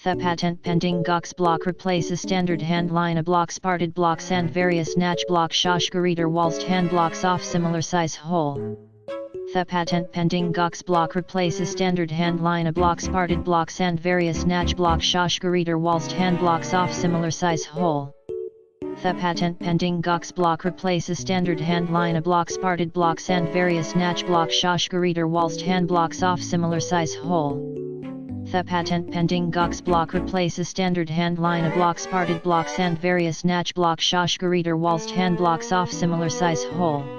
The patent pending GOX block replaces standard hand line blocks, parted blocks and various snatch block Schachgeräte whilst hand blocks off similar size hole. The patent pending GOX block replaces standard hand line blocks, parted blocks and various snatch block Schachgeräte whilst hand blocks off similar size hole. The patent pending GOX block replaces standard hand line blocks, parted blocks and various snatch block Schachgeräte whilst hand blocks off similar size hole. The patent pending GOX block replaces standard hand line blocks, parted blocks and various snatch block Schachgeräte whilst hand blocks off similar size hole.